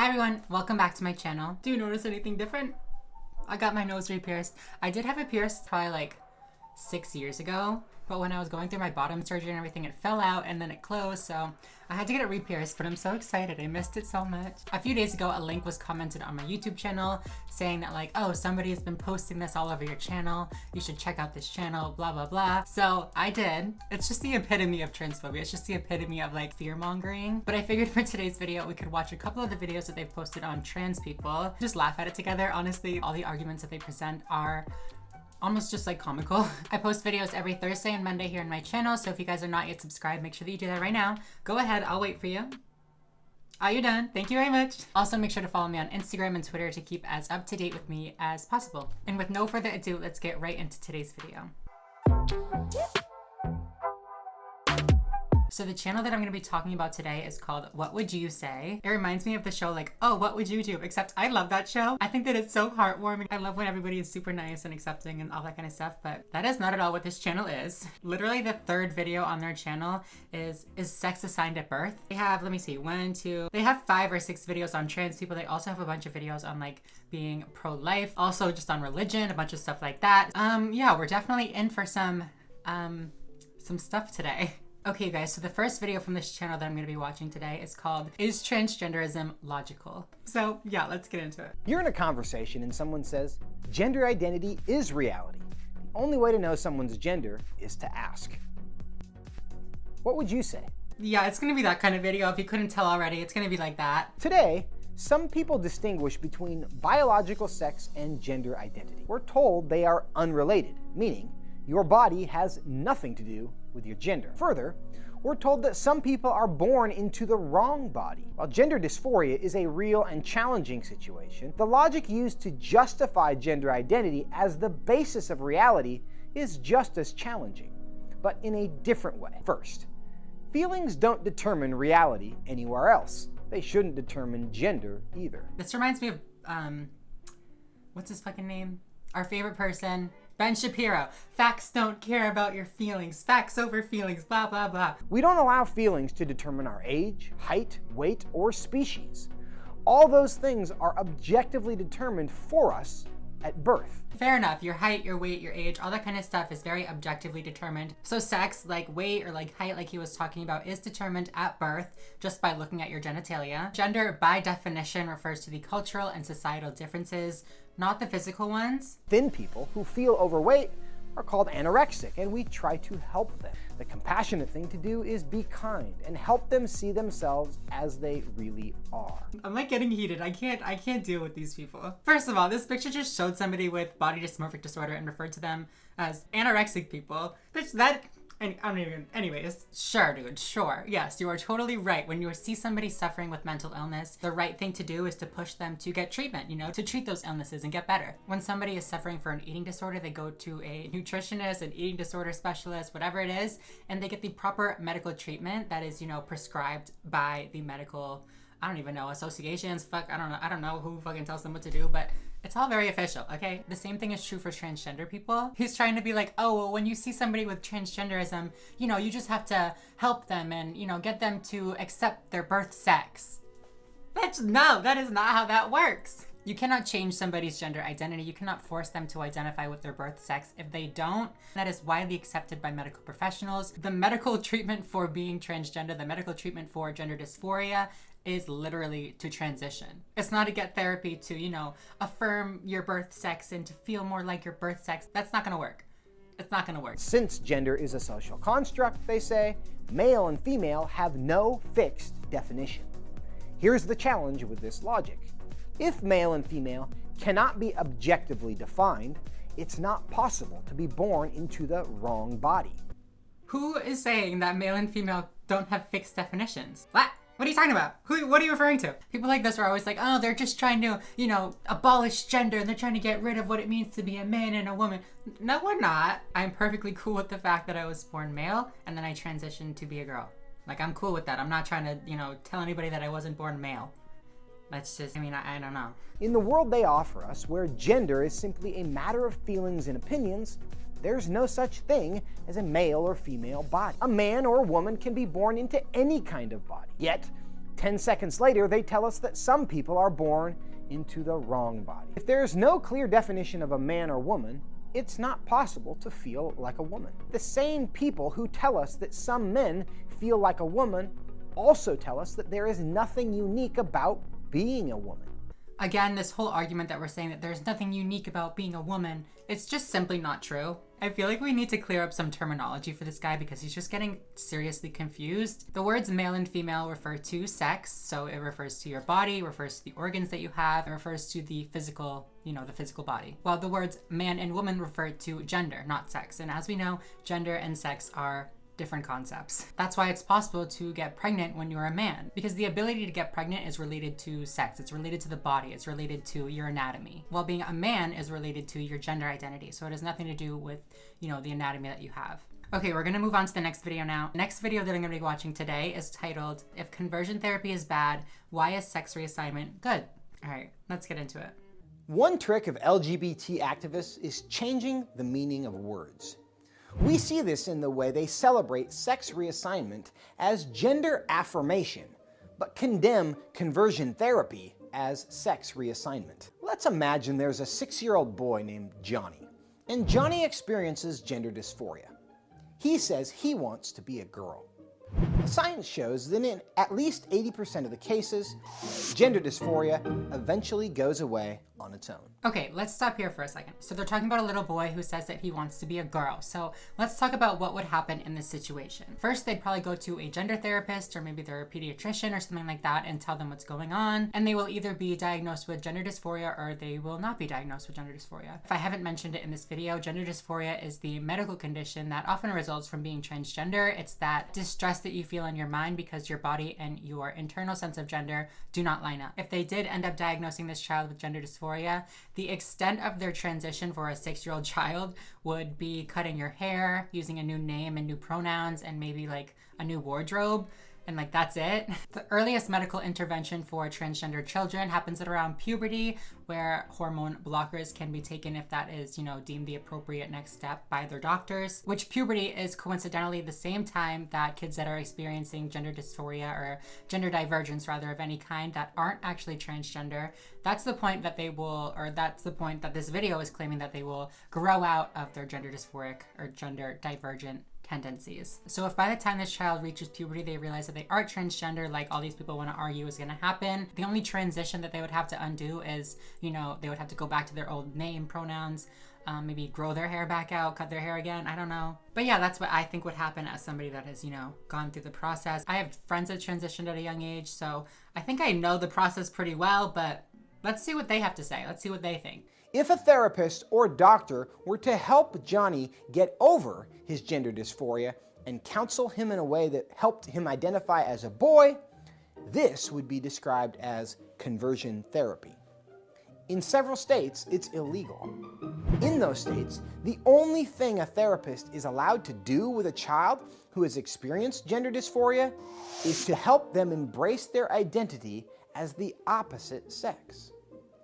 Hi everyone, welcome back to my channel. Do you notice anything different? I got my nose re-pierced. I did have it pierced probably like 6 years ago, but when I was going through my bottom surgery and everything, it fell out and then it closed, so I had to get it re-pierced, but I'm so excited. I missed it so much. A few days ago, a link was commented on my YouTube channel saying that like, oh, somebody has been posting this all over your channel. You should check out this channel, blah, blah, blah. So I did. It's just the epitome of transphobia. It's just the epitome of like fear mongering. But I figured for today's video, we could watch a couple of the videos that they've posted on trans people. Just laugh at it together. Honestly, all the arguments that they present are almost just like comical. I post videos every Thursday and Monday here on my channel, so if you guys are not yet subscribed, make sure that you do that right now. Go ahead, I'll wait for you. Are you done? Thank you very much. Also, make sure to follow me on Instagram and Twitter to keep as up to date with me as possible. And with no further ado, let's get right into today's video. So the channel that I'm going to be talking about today is called What Would You Say? It reminds me of the show like, oh, what would you do? Except I love that show. I think that it's so heartwarming. I love when everybody is super nice and accepting and all that kind of stuff, but that is not at all what this channel is. Literally the third video on their channel is sex assigned at birth? They have, let me see, they have 5 or 6 videos on trans people. They also have a bunch of videos on like being pro-life, also just on religion, a bunch of stuff like that. Yeah, we're definitely in for some stuff today. Okay guys, so the first video from this channel that I'm going to be watching today is called, Is Transgenderism Logical? So yeah, let's get into it. You're in a conversation and someone says, gender identity is reality. The only way to know someone's gender is to ask. What would you say? Yeah, it's going to be that kind of video. If you couldn't tell already, it's going to be like that. Today, some people distinguish between biological sex and gender identity. We're told they are unrelated, meaning your body has nothing to do with your gender. Further, we're told that some people are born into the wrong body. While gender dysphoria is a real and challenging situation, the logic used to justify gender identity as the basis of reality is just as challenging, but in a different way. First, feelings don't determine reality anywhere else. They shouldn't determine gender either. This reminds me of, what's his fucking name? Our favorite person, Ben Shapiro. Facts don't care about your feelings. Facts over feelings, blah, blah, blah. We don't allow feelings to determine our age, height, weight, or species. All those things are objectively determined for us at birth. Fair enough. Your height, your weight, your age, all that kind of stuff is very objectively determined. So sex, like weight or like height, like he was talking about, is determined at birth just by looking at your genitalia. Gender, by definition, refers to the cultural and societal differences, not the physical ones. Thin people who feel overweight are called anorexic, and we try to help them. The compassionate thing to do is be kind and help them see themselves as they really are. I'm like getting heated. I can't deal with these people. First of all, this picture just showed somebody with body dysmorphic disorder and referred to them as anorexic people. Bitch, that, and I don't even, anyways. Sure, dude, sure. Yes, you are totally right. When you see somebody suffering with mental illness, the right thing to do is to push them to get treatment, you know, to treat those illnesses and get better. When somebody is suffering for an eating disorder, they go to a nutritionist, an eating disorder specialist, whatever it is, and they get the proper medical treatment that is, you know, prescribed by the medical, I don't even know, associations, fuck, I don't know who fucking tells them what to do, but it's all very official, okay? The same thing is true for transgender people. He's trying to be like, oh, well, when you see somebody with transgenderism, you know, you just have to help them and, you know, get them to accept their birth sex. Bitch, no, that is not how that works. You cannot change somebody's gender identity. You cannot force them to identify with their birth sex. If they don't, that is widely accepted by medical professionals. The medical treatment for being transgender, the medical treatment for gender dysphoria is literally to transition. It's not to get therapy to, you know, affirm your birth sex and to feel more like your birth sex. That's not gonna work. It's not gonna work. Since gender is a social construct, they say, male and female have no fixed definition. Here's the challenge with this logic. If male and female cannot be objectively defined, it's not possible to be born into the wrong body. Who is saying that male and female don't have fixed definitions? What? What are you talking about? What are you referring to? People like this are always like, oh, they're just trying to, you know, abolish gender and they're trying to get rid of what it means to be a man and a woman. No, we're not. I'm perfectly cool with the fact that I was born male and then I transitioned to be a girl. Like, I'm cool with that. I'm not trying to, you know, tell anybody that I wasn't born male. That's just, I mean, I don't know. In the world they offer us, where gender is simply a matter of feelings and opinions, there's no such thing as a male or female body. A man or a woman can be born into any kind of body. Yet, 10 seconds later, they tell us that some people are born into the wrong body. If there is no clear definition of a man or woman, it's not possible to feel like a woman. The same people who tell us that some men feel like a woman also tell us that there is nothing unique about being a woman. Again, this whole argument that we're saying that there's nothing unique about being a woman, it's just simply not true. I feel like we need to clear up some terminology for this guy because he's just getting seriously confused. The words male and female refer to sex, so it refers to your body, refers to the organs that you have, it refers to the physical, the physical body. While the words man and woman refer to gender, not sex. And as we know, gender and sex are different concepts. That's why it's possible to get pregnant when you're a man, because the ability to get pregnant is related to sex, it's related to the body, it's related to your anatomy, while being a man is related to your gender identity. So it has nothing to do with, the anatomy that you have. Okay, we're gonna move on to the next video now. The next video that I'm gonna be watching today is titled, If Conversion Therapy is Bad, Why is Sex Reassignment Good? All right, let's get into it. One trick of LGBT activists is changing the meaning of words. We see this in the way they celebrate sex reassignment as gender affirmation, but condemn conversion therapy as sex reassignment. Let's imagine there's a 6-year-old boy named Johnny, and Johnny experiences gender dysphoria. He says he wants to be a girl. Science shows that in at least 80% of the cases, gender dysphoria eventually goes away on its own. Okay, let's stop here for a second. So they're talking about a little boy who says that he wants to be a girl. So let's talk about what would happen in this situation. First, they'd probably go to a gender therapist or maybe their pediatrician or something like that and tell them what's going on. And they will either be diagnosed with gender dysphoria or they will not be diagnosed with gender dysphoria. If I haven't mentioned it in this video, gender dysphoria is the medical condition that often results from being transgender. It's that distress that you feel in your mind because your body and your internal sense of gender do not line up. If they did end up diagnosing this child with gender dysphoria, the extent of their transition for a 6-year-old child would be cutting your hair, using a new name and new pronouns, and maybe like a new wardrobe. And like, that's it. The earliest medical intervention for transgender children happens at around puberty, where hormone blockers can be taken if that is, deemed the appropriate next step by their doctors, which puberty is coincidentally the same time that kids that are experiencing gender dysphoria or gender divergence rather of any kind that aren't actually transgender, that's the point that they will, or that's the point that this video is claiming that they will grow out of their gender dysphoric or gender divergent tendencies. So if by the time this child reaches puberty, they realize that they are transgender, like all these people want to argue is going to happen, the only transition that they would have to undo is, they would have to go back to their old name, pronouns, maybe grow their hair back out, cut their hair again, I don't know. But yeah, that's what I think would happen as somebody that has, gone through the process. I have friends that transitioned at a young age, so I think I know the process pretty well, but let's see what they have to say. Let's see what they think. If a therapist or doctor were to help Johnny get over his gender dysphoria and counsel him in a way that helped him identify as a boy, this would be described as conversion therapy. In several states, it's illegal. In those states, the only thing a therapist is allowed to do with a child who has experienced gender dysphoria is to help them embrace their identity as the opposite sex.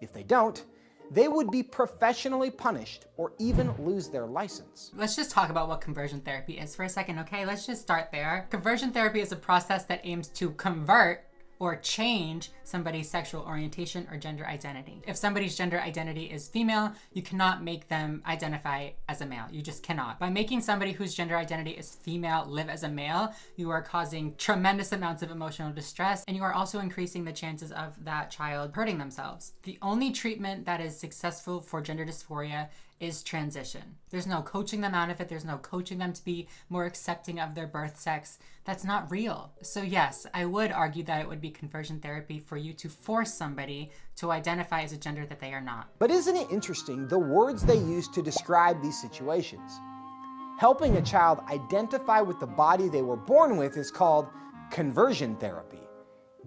If they don't, they would be professionally punished or even lose their license. Let's just talk about what conversion therapy is for a second, okay? Let's just start there. Conversion therapy is a process that aims to convert or change somebody's sexual orientation or gender identity. If somebody's gender identity is female, you cannot make them identify as a male. You just cannot. By making somebody whose gender identity is female live as a male, you are causing tremendous amounts of emotional distress, and you are also increasing the chances of that child hurting themselves. The only treatment that is successful for gender dysphoria is transition. There's no coaching them out of it. There's no coaching them to be more accepting of their birth sex. That's not real. So yes, I would argue that it would be conversion therapy for you to force somebody to identify as a gender that they are not. But isn't it interesting the words they use to describe these situations? Helping a child identify with the body they were born with is called conversion therapy.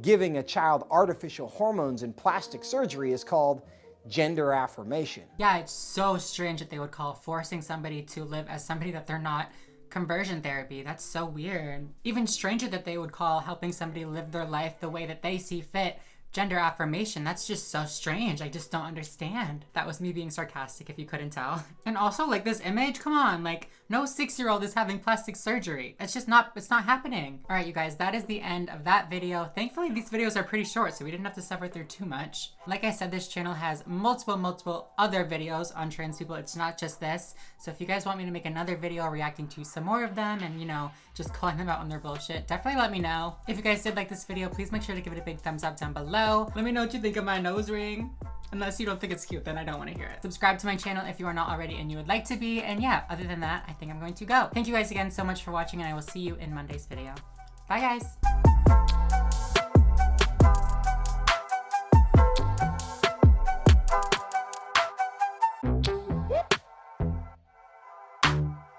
Giving a child artificial hormones and plastic surgery is called gender affirmation. Yeah, it's so strange that they would call forcing somebody to live as somebody that they're not conversion therapy. That's so weird. Even stranger that they would call helping somebody live their life the way that they see fit gender affirmation. That's just so strange. I just don't understand. That was me being sarcastic if you couldn't tell. And also, like, this image, come on, like, no 6-year-old is having plastic surgery. It's not happening. All right, you guys, that is the end of that video. Thankfully, these videos are pretty short, so we didn't have to suffer through too much. Like I said, this channel has multiple other videos on trans people. It's not just this. So if you guys want me to make another video reacting to some more of them and, you know, just calling them out on their bullshit, definitely let me know. If you guys did like this video, please make sure to give it a big thumbs up down below. Let me know what you think of my nose ring. Unless you don't think it's cute, then I don't want to hear it. Subscribe to my channel if you are not already and you would like to be. And yeah, other than that, I think I'm going to go. Thank you guys again so much for watching, and I will see you in Monday's video. Bye, guys.